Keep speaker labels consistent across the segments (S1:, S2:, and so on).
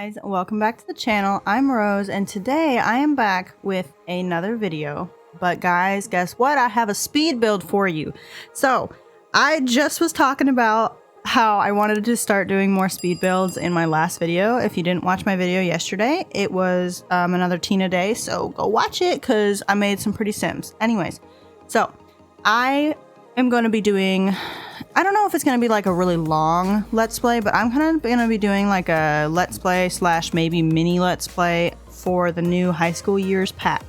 S1: guys, welcome back to the channel. I'm Rose and today I am back with another video. But guys, guess what? I have a speed build for you. So I just was talking about how I wanted to start doing more speed builds in my last video. If you didn't watch my video yesterday, it was another Tina day, so go watch it because I made some pretty sims. Anyways, so I am going to be doing, I don't know if it's going to be like a really long let's play, but I'm kind of going to be doing like a let's play slash maybe mini let's play for the new high school years pack.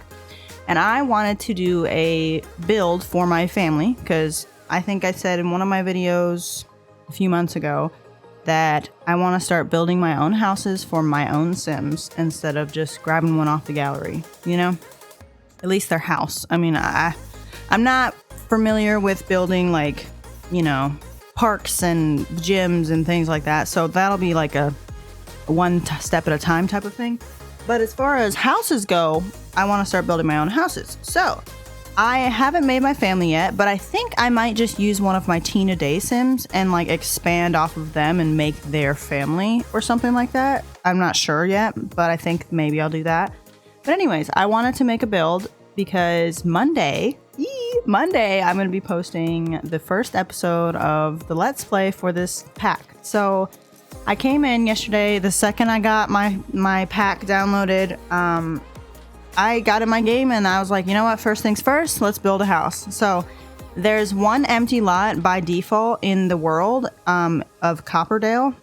S1: And I wanted to do a build for my family because I think I said in one of my videos a few months ago that I want to start building my own houses for my own sims instead of just grabbing one off the gallery, you know? At least their house. I mean, I'm not familiar with building like, you know, parks and gyms and things like that, so that'll be like a one step at a time type of thing. But as far as houses go, I want to start building my own houses. So I haven't made my family yet, but I think I might just use one of my Tina Day sims and like expand off of them and make their family or something like that. I'm not sure yet, but I think maybe I'll do that. But anyways, I wanted to make a build because Monday, I'm going to be posting the first episode of the Let's Play for this pack. So I came in yesterday, the second I got my pack downloaded, I got in my game and I was like, you know what, first things first, let's build a house. So there's one empty lot by default in the world of Copperdale.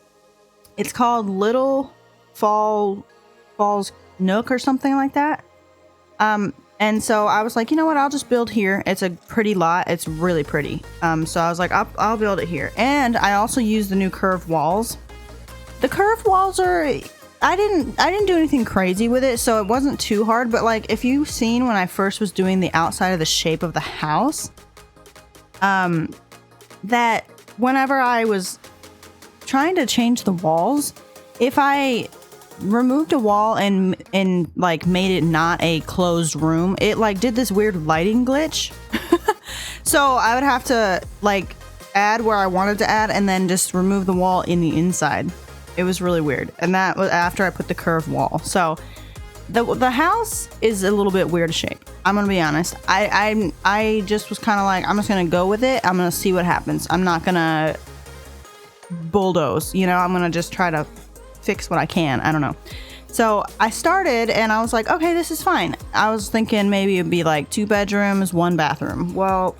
S1: It's called Little Falls Nook or something like that. And so I was like, you know what, I'll just build here. It's a pretty lot. It's really pretty. So I was like, I'll build it here. And I also used the new curved walls. The curved walls are, I didn't do anything crazy with it, so it wasn't too hard. But like, if you've seen when I first was doing the outside of the shape of the house, that whenever I was trying to change the walls, if I removed a wall and like made it not a closed room, it like did this weird lighting glitch. So I would have to like add where I wanted to add and then just remove the wall in the inside. It was really weird. And that was after I put the curved wall. So the house is a little bit weird shape. I'm gonna be honest. I just was kind of like, I'm just gonna go with it. I'm gonna see what happens. I'm not gonna bulldoze, you know, I'm gonna just try to fix what I can. I don't know. So I started and I was like, okay, this is fine. I was thinking maybe it'd be like 2 bedrooms, 1 bathroom. Well,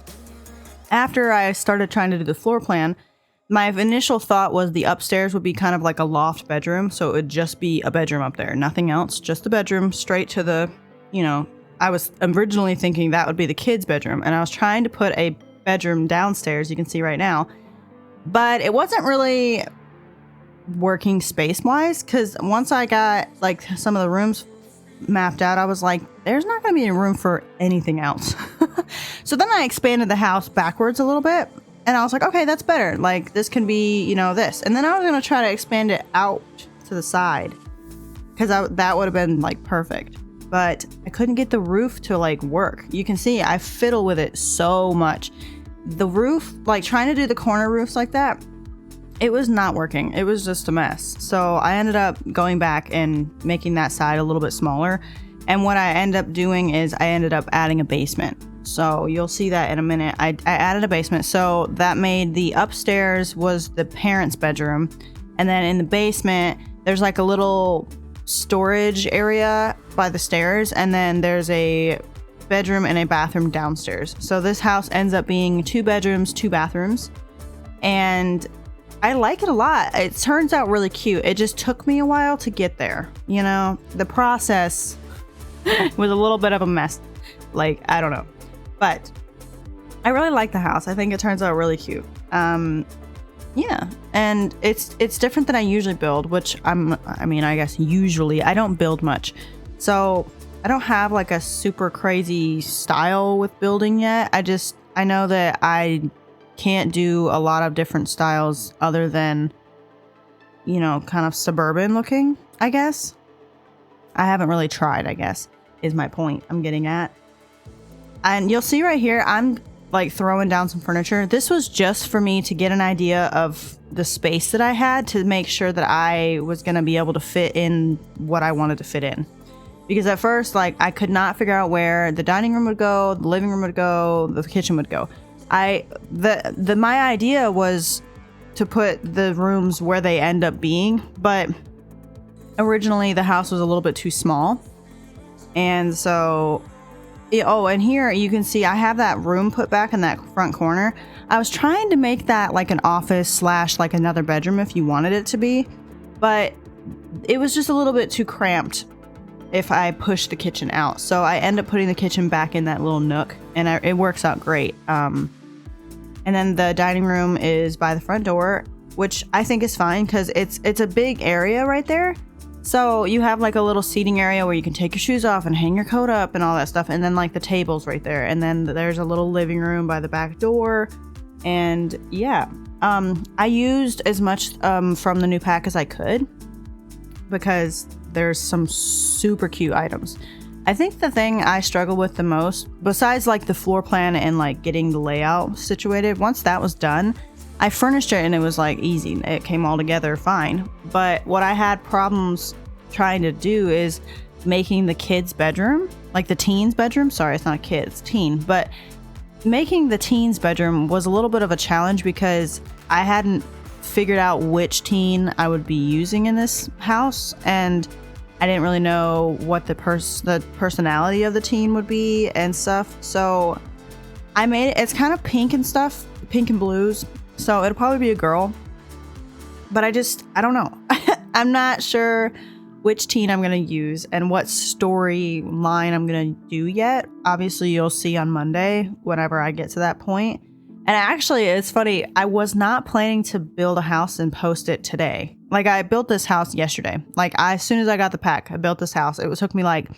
S1: after I started trying to do the floor plan, my initial thought was the upstairs would be kind of like a loft bedroom. So it would just be a bedroom up there, nothing else, just a bedroom straight to the, you know, I was originally thinking that would be the kids' bedroom. And I was trying to put a bedroom downstairs, you can see right now, but it wasn't really working space wise, because once I got like some of the rooms mapped out, I was like, there's not going to be any room for anything else. So then I expanded the house backwards a little bit and I was like, okay, that's better. Like this can be, you know, this. And then I was going to try to expand it out to the side because that would have been like perfect. But I couldn't get the roof to like work. You can see I fiddle with it so much. The roof, like trying to do the corner roofs like that, it was not working. It was just a mess. So I ended up going back and making that side a little bit smaller. And what I ended up doing is I ended up adding a basement. So you'll see that in a minute. I added a basement. So that made the upstairs was the parents' bedroom. And then in the basement, there's like a little storage area by the stairs. And then there's a bedroom and a bathroom downstairs. So this house ends up being 2 bedrooms, 2 bathrooms. And I like it a lot. It turns out really cute. It just took me a while to get there. You know, the process was a little bit of a mess. Like, I don't know. But I really like the house. I think it turns out really cute. Yeah. And it's different than I usually build, which I guess usually I don't build much. So I don't have like a super crazy style with building yet. I know that I can't do a lot of different styles other than, you know, kind of suburban looking, I guess. I haven't really tried, I guess, is my point I'm getting at. And you'll see right here, I'm like throwing down some furniture. This was just for me to get an idea of the space that I had to make sure that I was going to be able to fit in what I wanted to fit in. Because at first, like, I could not figure out where the dining room would go, the living room would go, the kitchen would go. My idea was to put the rooms where they end up being, but originally the house was a little bit too small. And so, and here you can see I have that room put back in that front corner. I was trying to make that like an office slash like another bedroom if you wanted it to be, but it was just a little bit too cramped if I push the kitchen out. So I end up putting the kitchen back in that little nook, and it works out great. And then the dining room is by the front door, which I think is fine because it's a big area right there. So you have like a little seating area where you can take your shoes off and hang your coat up and all that stuff. And then like the table's right there. And then there's a little living room by the back door. And yeah, I used as much from the new pack as I could because there's some super cute items. I think the thing I struggle with the most, besides like the floor plan and like getting the layout situated, once that was done, I furnished it and it was like easy. It came all together fine. But what I had problems trying to do is making the kids' bedroom, like the teens' bedroom. Sorry, it's not kids, teen. But making the teens' bedroom was a little bit of a challenge because I hadn't figured out which teen I would be using in this house. And I didn't really know what the personality of the teen would be and stuff. So I made it, it's kind of pink and stuff, pink and blues. So it'll probably be a girl, but I don't know. I'm not sure which teen I'm going to use and what storyline I'm going to do yet. Obviously you'll see on Monday whenever I get to that point. And actually, it's funny. I was not planning to build a house and post it today. Like, I built this house yesterday. Like, as soon as I got the pack, I built this house. It took me like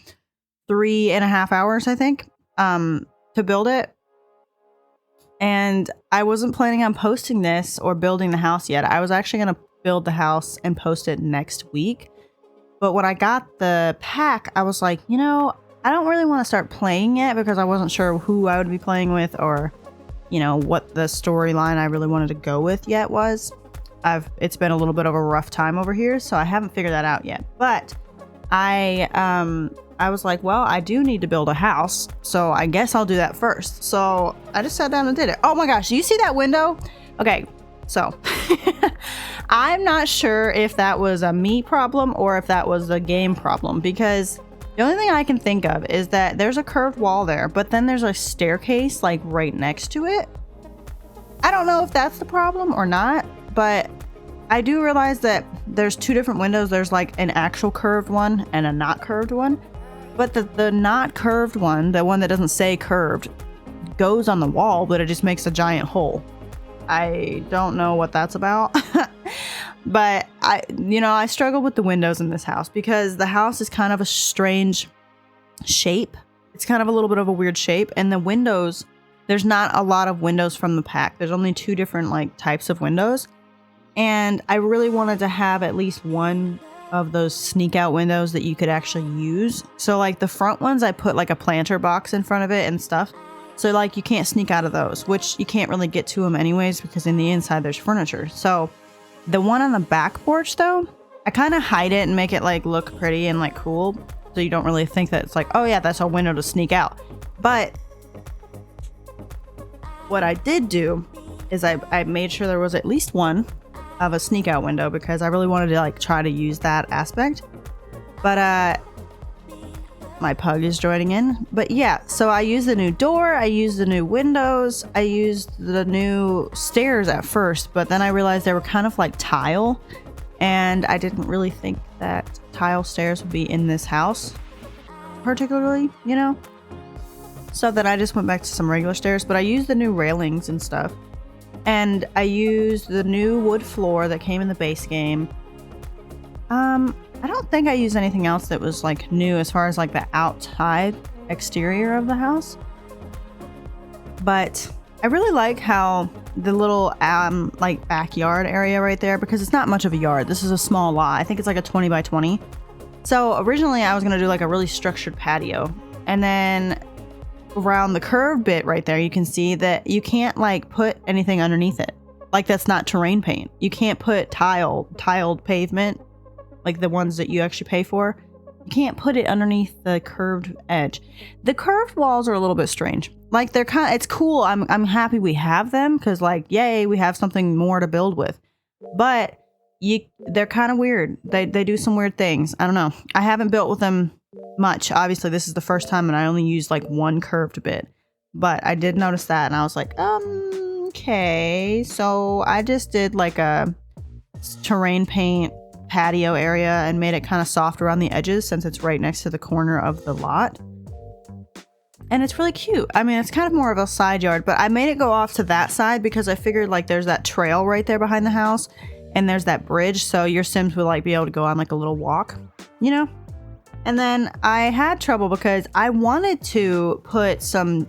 S1: 3.5 hours, I think, to build it. And I wasn't planning on posting this or building the house yet. I was actually going to build the house and post it next week. But when I got the pack, I was like, you know, I don't really want to start playing it because I wasn't sure who I would be playing with or, you know, what the storyline I really wanted to go with yet was. It's been a little bit of a rough time over here, so I haven't figured that out yet. But I was like, well, I do need to build a house, so I guess I'll do that first. So I just sat down and did it. Oh my gosh, do you see that window? Okay, so I'm not sure if that was a me problem or if that was a game problem, because the only thing I can think of is that there's a curved wall there, but then there's a staircase like right next to it. I don't know if that's the problem or not, but I do realize that there's two different windows. There's like an actual curved one and a not curved one. But the not curved one, the one that doesn't say curved, goes on the wall, but it just makes a giant hole. I don't know what that's about. But I struggle with the windows in this house because the house is kind of a strange shape. It's kind of a little bit of a weird shape. And the windows, there's not a lot of windows from the pack. There's only two different like types of windows. And I really wanted to have at least one of those sneak out windows that you could actually use. So like the front ones, I put like a planter box in front of it and stuff. So like you can't sneak out of those, which you can't really get to them anyways because in the inside there's furniture. So the one on the back porch though, I kind of hide it and make it like look pretty and like cool. So you don't really think that it's like, oh yeah, that's a window to sneak out. But what I did do is I made sure there was at least one of a sneak out window because I really wanted to like try to use that aspect. But my pug is joining in. But yeah, so I used the new door, I used the new windows, I used the new stairs at first, but then I realized they were kind of like tile, and I didn't really think that tile stairs would be in this house particularly, you know? So then I just went back to some regular stairs, but I used the new railings and stuff. And I used the new wood floor that came in the base game. I don't think I used anything else that was like new as far as like the outside exterior of the house. But I really like how the little like backyard area right there, because it's not much of a yard. This is a small lot. I think it's like a 20 by 20. So originally I was going to do like a really structured patio. And then around the curved bit right there, you can see that you can't like put anything underneath it. Like that's not terrain paint. You can't put tiled pavement, like the ones that you actually pay for. You can't put it underneath the curved edge. The curved walls are a little bit strange. Like they're kind of, it's cool. I'm happy we have them because like, yay, we have something more to build with. But they're kind of weird. They do some weird things. I don't know. I haven't built with them much. Obviously, this is the first time and I only used like one curved bit. But I did notice that and I was like, okay. So I just did like a terrain paint patio area and made it kind of soft around the edges since it's right next to the corner of the lot. And it's really cute. I mean, it's kind of more of a side yard, but I made it go off to that side because I figured like there's that trail right there behind the house and there's that bridge. So your Sims would like be able to go on like a little walk, you know? And then I had trouble because I wanted to put some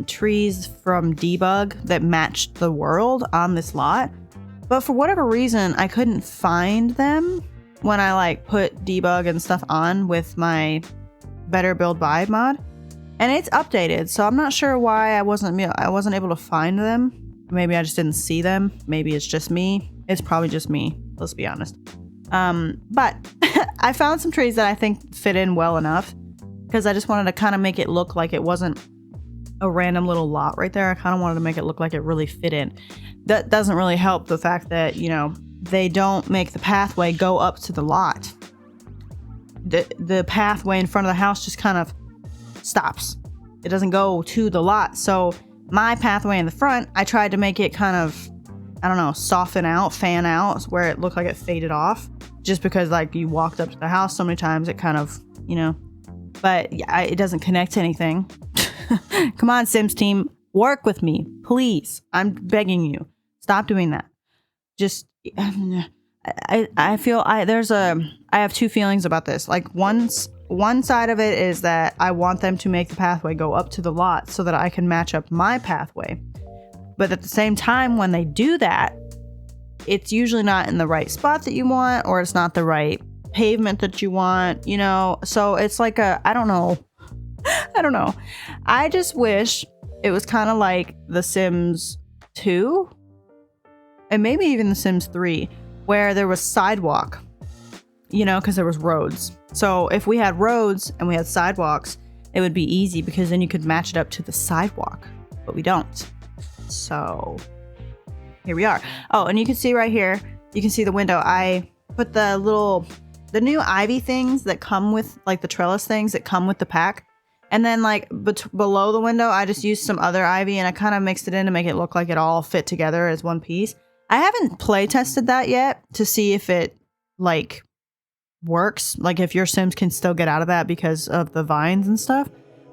S1: trees from Debug that matched the world on this lot. But for whatever reason, I couldn't find them when I like put Debug and stuff on with my Better Build By mod. And it's updated, so I'm not sure why I wasn't able to find them. Maybe I just didn't see them. Maybe it's just me. It's probably just me, let's be honest. But I found some trees that I think fit in well enough because I just wanted to kind of make it look like it wasn't a random little lot right there. I kind of wanted to make it look like it really fit in. That doesn't really help the fact that, you know, they don't make the pathway go up to the lot. The pathway in front of the house just kind of stops. It doesn't go to the lot. So my pathway in the front, I tried to make it kind of, I don't know, soften out, fan out, where it looked like it faded off. Just because like you walked up to the house so many times, it kind of, you know, but yeah, it doesn't connect to anything. Come on, Sims team, work with me, please. I'm begging you. Stop doing that. Just, I feel I have two feelings about this. Like one side of it is that I want them to make the pathway go up to the lot so that I can match up my pathway. But at the same time, when they do that, it's usually not in the right spot that you want, or it's not the right pavement that you want, you know? So it's like I don't know. I don't know. I just wish it was kind of like The Sims 2 and maybe even The Sims 3, where there was sidewalk, you know, because there was roads. So if we had roads and we had sidewalks, it would be easy because then you could match it up to the sidewalk, but we don't. So here we are. Oh, and you can see right here, you can see the window. I put the new ivy things that come with, like the trellis things that come with the pack. And then like below the window, I just used some other ivy and I kind of mixed it in to make it look like it all fit together as one piece. I haven't play tested that yet to see if it like works, like if your Sims can still get out of that because of the vines and stuff.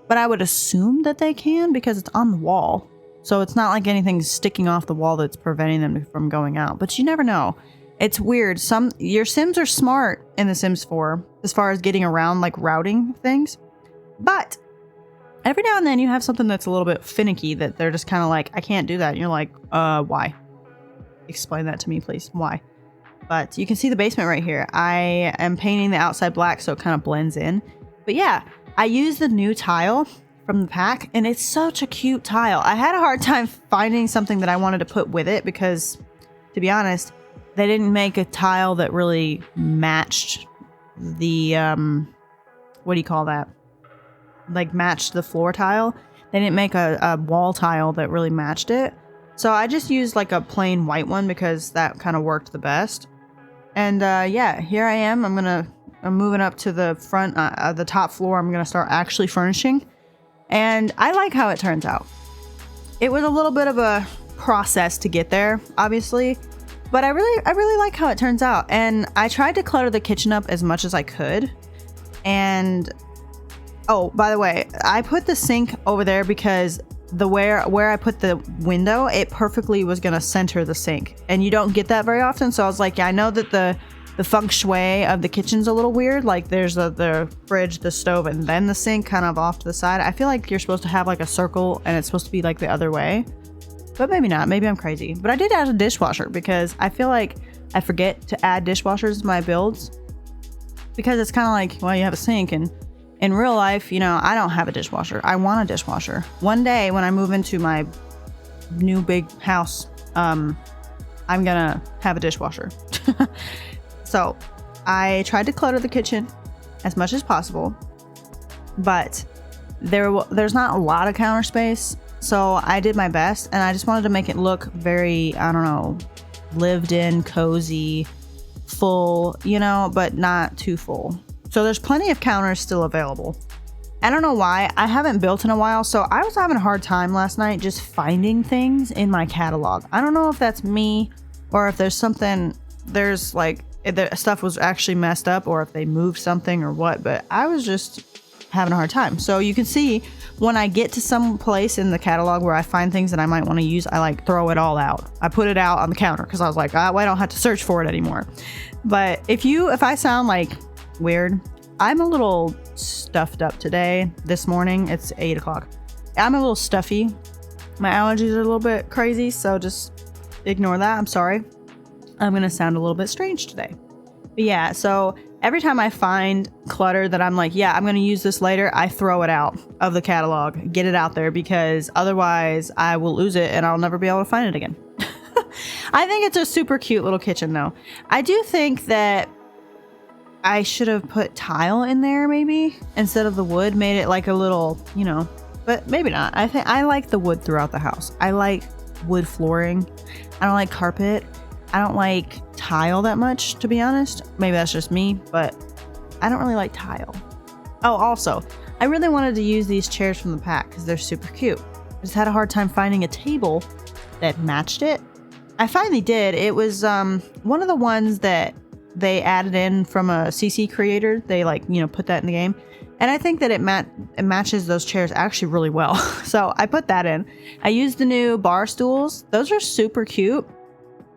S1: But I would assume that they can because it's on the wall. So it's not like anything's sticking off the wall that's preventing them from going out. But you never know. It's weird. Your Sims are smart in The Sims 4 as far as getting around like routing things. But every now and then you have something that's a little bit finicky that they're just kind of like, I can't do that. And you're like, why? Explain that to me, please. Why? But you can see the basement right here. I am painting the outside black so it kind of blends in. But yeah, I used the new tile from the pack and it's such a cute tile. I had a hard time finding something that I wanted to put with it because, to be honest, they didn't make a tile that really matched the, what do you call that? Like matched the floor tile. They didn't make a wall tile that really matched it. So I just used like a plain white one because that kind of worked the best. And yeah, here I am. I'm moving up to the front, the top floor. I'm going to start actually furnishing. And I like how it turns out. It was a little bit of a process to get there, obviously. But I really like how it turns out. And I tried to clutter the kitchen up as much as I could. And oh, by the way, I put the sink over there because where I put the window, it perfectly was gonna center the sink, and you don't get that very often. So I was like, yeah, I know that the feng shui of the kitchen's a little weird. Like there's the fridge, the stove, and then the sink kind of off to the side. I feel like you're supposed to have like a circle, and it's supposed to be like the other way, but maybe not. Maybe I'm crazy. But I did add a dishwasher because I feel like I forget to add dishwashers to my builds because it's kind of like, well, you have a sink and in real life, you know, I don't have a dishwasher. I want a dishwasher. One day when I move into my new big house, I'm gonna have a dishwasher. So I tried to clutter the kitchen as much as possible, but there's not a lot of counter space. So I did my best, and I just wanted to make it look very, I don't know, lived in, cozy, full, you know, but not too full. So there's plenty of counters still available. I don't know why. I haven't built in a while, so I was having a hard time last night just finding things in my catalog. I don't know if that's me or if there's something, there's like, the stuff was actually messed up or if they moved something or what, but I was just having a hard time. So you can see when I get to some place in the catalog where I find things that I might want to use, I like throw it all out. I put it out on the counter because I was like, I don't have to search for it anymore. But if I sound like weird, I'm a little stuffed up today. This morning, it's 8 o'clock. I'm a little stuffy. My allergies are a little bit crazy, so just ignore that. I'm sorry. I'm going to sound a little bit strange today. But yeah, so every time I find clutter that I'm like, yeah, I'm going to use this later, I throw it out of the catalog, get it out there, because otherwise I will lose it and I'll never be able to find it again. I think it's a super cute little kitchen though. I do think that I should have put tile in there maybe instead of the wood, made it like a little, you know, but maybe not. I think I like the wood throughout the house. I like wood flooring. I don't like carpet. I don't like tile that much, to be honest. Maybe that's just me, but I don't really like tile. Oh, also, I really wanted to use these chairs from the pack because they're super cute. I just had a hard time finding a table that matched it. I finally did. It was one of the ones that they added in from a CC creator. They like, you know, put that in the game. And I think that it matches those chairs actually really well. So I put that in. I used the new bar stools. Those are super cute.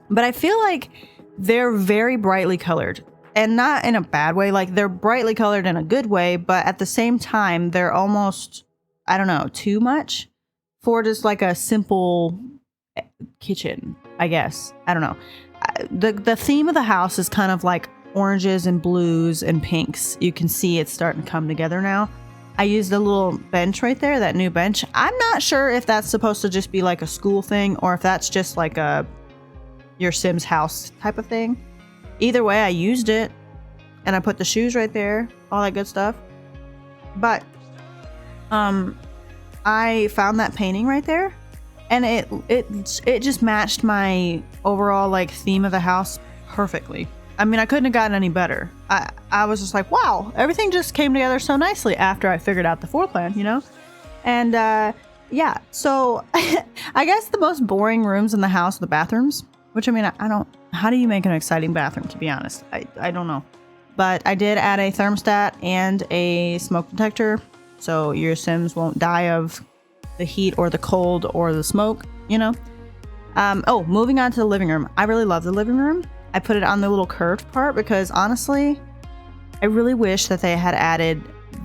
S1: But I feel like they're very brightly colored, and not in a bad way. Like they're brightly colored in a good way, but at the same time, they're almost, I don't know, too much for just like a simple kitchen, I guess. I don't know. The theme of the house is kind of like oranges and blues and pinks. You can see it's starting to come together now. I used a little bench right there, that new bench. I'm not sure if that's supposed to just be like a school thing or if that's just like a your Sims house type of thing. Either way, I used it, and I put the shoes right there, all that good stuff. But I found that painting right there, and it just matched my overall like theme of the house perfectly. I mean, I couldn't have gotten any better. I was just like, wow, everything just came together so nicely after I figured out the floor plan, you know? And yeah, so I guess the most boring rooms in the house are the bathrooms. Which, I mean, I don't... How do you make an exciting bathroom, to be honest? I don't know. But I did add a thermostat and a smoke detector, so your Sims won't die of the heat or the cold or the smoke, you know? Oh, moving on to the living room. I really love the living room. I put it on the little curved part because, honestly, I really wish that they had added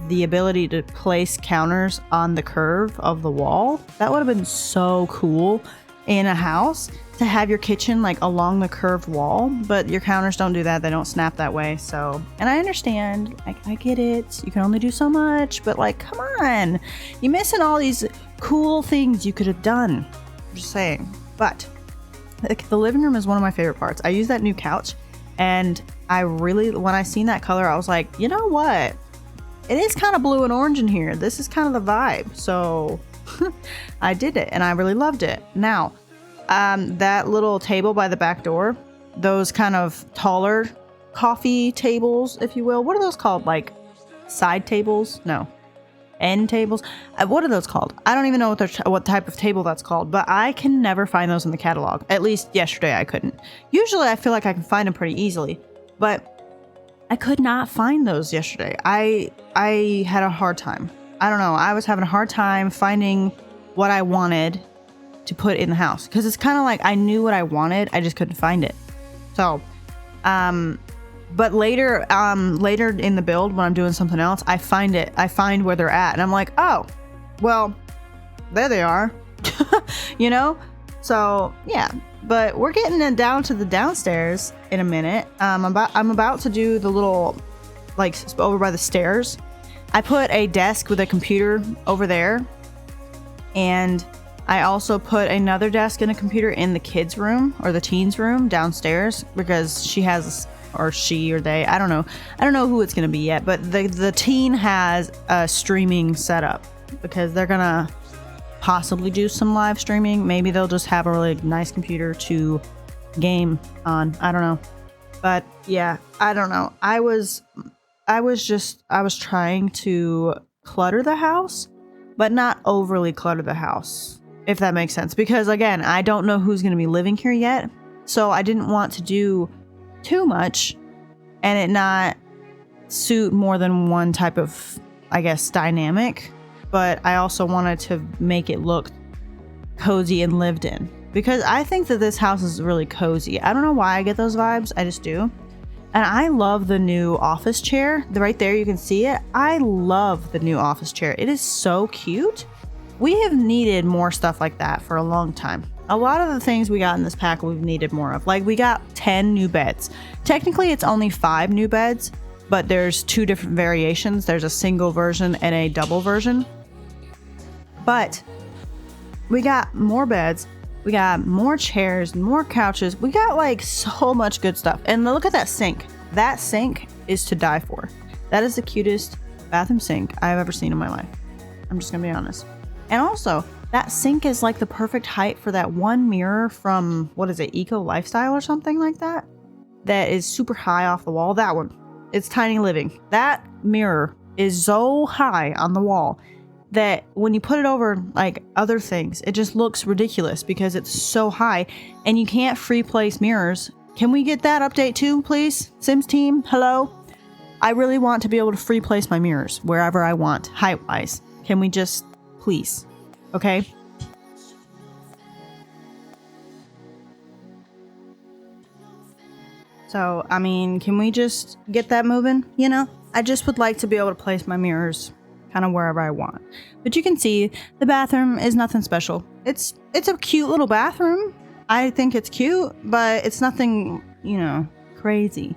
S1: the ability to place counters on the curve of the wall. That would have been so cool in a house, to have your kitchen like along the curved wall, but your counters don't do that. They don't snap that way. So, and I understand, I get it. You can only do so much, but like, come on, you're missing all these cool things you could have done. I'm just saying. But like, the living room is one of my favorite parts. I use that new couch, and I really, when I seen that color, I was like, you know what? It is kind of blue and orange in here. This is kind of the vibe. So I did it, and I really loved it. Now, that little table by the back door, those kind of taller coffee tables, if you will. What are those called? Like side tables? No. End tables? What are those called? I don't even know what type of table that's called, but I can never find those in the catalog. At least yesterday I couldn't. Usually I feel like I can find them pretty easily, but I could not find those yesterday. I had a hard time. I don't know. I was having a hard time finding what I wanted to put in the house, because it's kind of like I knew what I wanted, I just couldn't find it. So but later in the build, when I'm doing something else, I find where they're at, and I'm like, oh well, there they are. You know? So yeah, but we're getting it down to the downstairs in a minute. I'm about to do the little, like, over by the stairs. I put a desk with a computer over there, and I also put another desk and a computer in the kids' room or the teens' room downstairs because she has, or she or they, I don't know who it's gonna be yet, but the teen has a streaming setup because they're gonna possibly do some live streaming. Maybe they'll just have a really nice computer to game on. I don't know. But yeah, I don't know. I was trying to clutter the house, but not overly clutter the house, if that makes sense. Because again, I don't know who's going to be living here yet. So I didn't want to do too much and it not suit more than one type of, I guess, dynamic. But I also wanted to make it look cozy and lived in. Because I think that this house is really cozy. I don't know why I get those vibes. I just do. And I love the new office chair. Right there, you can see it. I love the new office chair. It is so cute. We have needed more stuff like that for a long time. A lot of the things we got in this pack, we've needed more of. Like, we got 10 new beds. Technically, it's only 5 new beds, but there's 2 different variations. There's a single version and a double version. But we got more beds. We got more chairs, more couches. We got like so much good stuff. And look at that sink. That sink is to die for. That is the cutest bathroom sink I've ever seen in my life. I'm just gonna be honest. And also, that sink is like the perfect height for that one mirror from, what is it, Eco Lifestyle or something like that? That is super high off the wall. That one. It's Tiny Living. That mirror is so high on the wall that when you put it over like other things, it just looks ridiculous because it's so high and you can't free place mirrors. Can we get that update too, please? Sims team, hello? I really want to be able to free place my mirrors wherever I want, height-wise. Can we just, please? Okay? So, I mean, can we just get that moving? You know? I just would like to be able to place my mirrors kind of wherever I want. But you can see the bathroom is nothing special. It's a cute little bathroom. I think it's cute, but it's nothing, you know, crazy.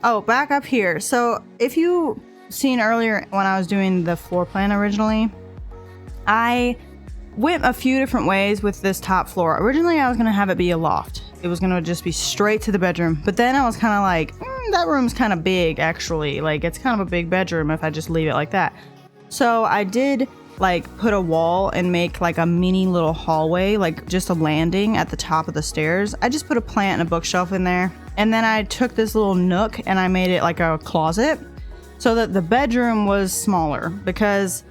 S1: Oh, back up here. So if you seen earlier when I was doing the floor plan originally, I went a few different ways with this top floor. Originally, I was going to have it be a loft. It was going to just be straight to the bedroom. But then I was kind of like, that room's kind of big, actually. Like, it's kind of a big bedroom if I just leave it like that. So I did like put a wall and make like a mini little hallway, like just a landing at the top of the stairs. I just put a plant and a bookshelf in there. And then I took this little nook and I made it like a closet so that the bedroom was smaller because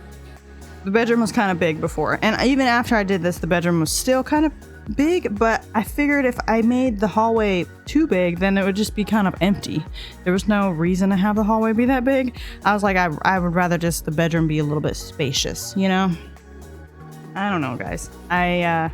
S1: the bedroom was kind of big before. And even after I did this, the bedroom was still kind of big, but I figured if I made the hallway too big, then it would just be kind of empty. There was no reason to have the hallway be that big. I was like, I would rather just the bedroom be a little bit spacious, you know? I don't know, guys. I'm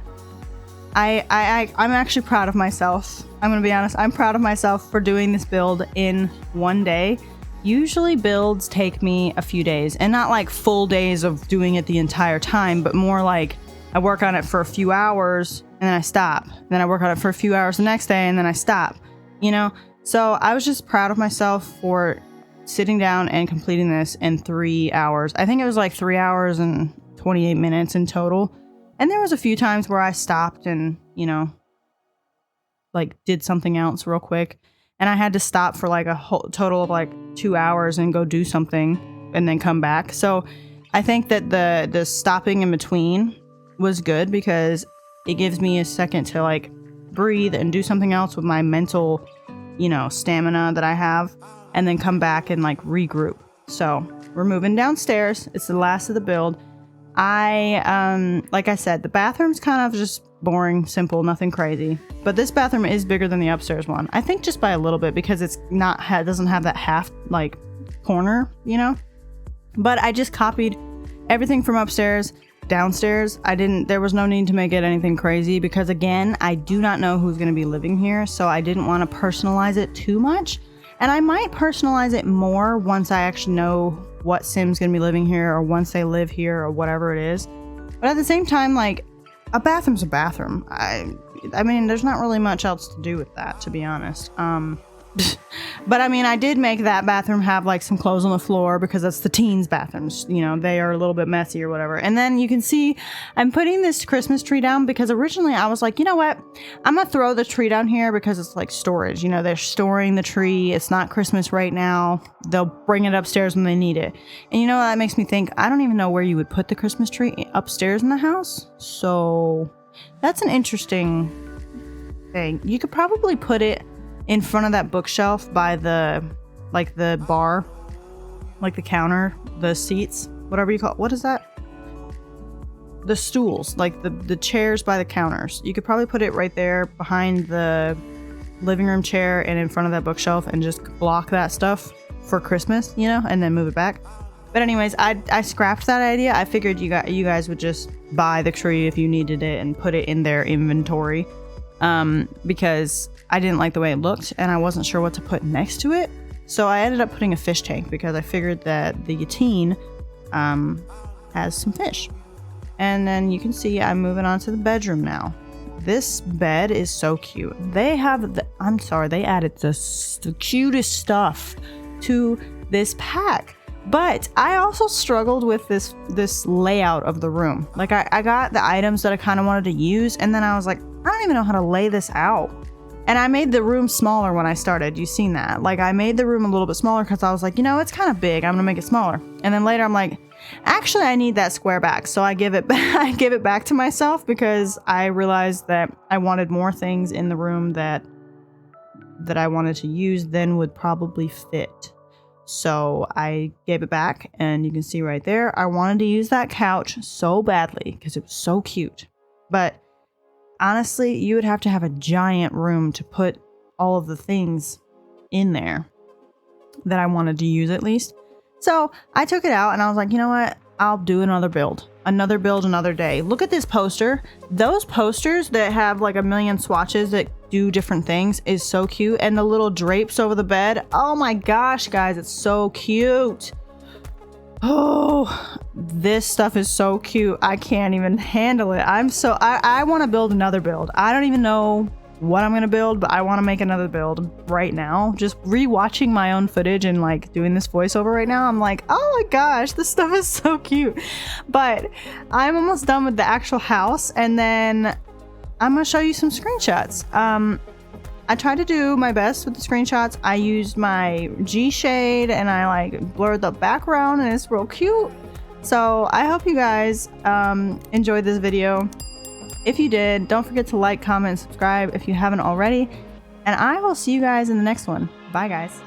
S1: actually proud of myself. I'm gonna be honest. I'm proud of myself for doing this build in one day. Usually builds take me a few days, and not like full days of doing it the entire time, but more like I work on it for a few hours and then I stop. Then I work on it for a few hours the next day and then I stop, you know? So I was just proud of myself for sitting down and completing this in 3 hours. I think it was like 3 hours and 28 minutes in total. And there was a few times where I stopped and, you know, like did something else real quick. And I had to stop for like a whole total of like 2 hours and go do something and then come back. So I think that the stopping in between was good because it gives me a second to like breathe and do something else with my mental, you know, stamina that I have, and then come back and like regroup. So we're moving downstairs. It's the last of the build. Like I said, the bathroom's kind of just boring, simple, nothing crazy. But this bathroom is bigger than the upstairs one. I think just by a little bit because it's not doesn't have that half like corner, you know. But I just copied everything from upstairs downstairs. There was no need to make it anything crazy because again, I do not know who's going to be living here, so I didn't want to personalize it too much. And I might personalize it more once I actually know what Sim's going to be living here, or once they live here, or whatever it is. But at the same time, like, a bathroom's a bathroom. I mean, there's not really much else to do with that, to be honest. But I mean, I did make that bathroom have like some clothes on the floor because that's the teens' bathrooms. You know, they are a little bit messy or whatever. And then you can see I'm putting this Christmas tree down because originally I was like, you know what? I'm going to throw the tree down here because it's like storage. You know, they're storing the tree. It's not Christmas right now. They'll bring it upstairs when they need it. And you know, that makes me think, I don't even know where you would put the Christmas tree upstairs in the house. So that's an interesting thing. You could probably put it in front of that bookshelf by the bar, like the counter, the seats, whatever you call it. What is that? The stools, like the chairs by the counters. You could probably put it right there behind the living room chair and in front of that bookshelf and just block that stuff for Christmas, you know, and then move it back. But anyways, I scrapped that idea. I figured you guys would just buy the tree if you needed it and put it in their inventory. Because I didn't like the way it looked and I wasn't sure what to put next to it. So I ended up putting a fish tank because I figured that the Yatine has some fish. And then you can see I'm moving on to the bedroom now. This bed is so cute. They have they added the cutest stuff to this pack. But I also struggled with this layout of the room. Like I got the items that I kind of wanted to use and then I was like, I don't even know how to lay this out. And I made the room smaller when I started. You've seen that. Like I made the room a little bit smaller because I was like, you know, it's kind of big. I'm gonna make it smaller. And then later I'm like, actually I need that square back. So I give it back to myself because I realized that I wanted more things in the room that I wanted to use than would probably fit. So I gave it back and you can see right there, I wanted to use that couch so badly because it was so cute. But honestly, you would have to have a giant room to put all of the things in there that I wanted to use at least. So I took it out and I was like, you know what? I'll do another build another day. Look at this poster. Those posters that have like a million swatches that do different things is so cute. And the little drapes over the bed. Oh my gosh, guys, it's so cute. Oh, this stuff is so cute. I can't even handle it. I want to build another build. I don't even know what I'm going to build, but I want to make another build right now. Just rewatching my own footage and like doing this voiceover right now, I'm like, oh my gosh, this stuff is so cute. But I'm almost done with the actual house and then I'm going to show you some screenshots. I tried to do my best with the screenshots. I used my G shade and I like blurred the background and it's real cute. So I hope you guys enjoyed this video. If you did, don't forget to like, comment, and subscribe if you haven't already. And I will see you guys in the next one. Bye guys.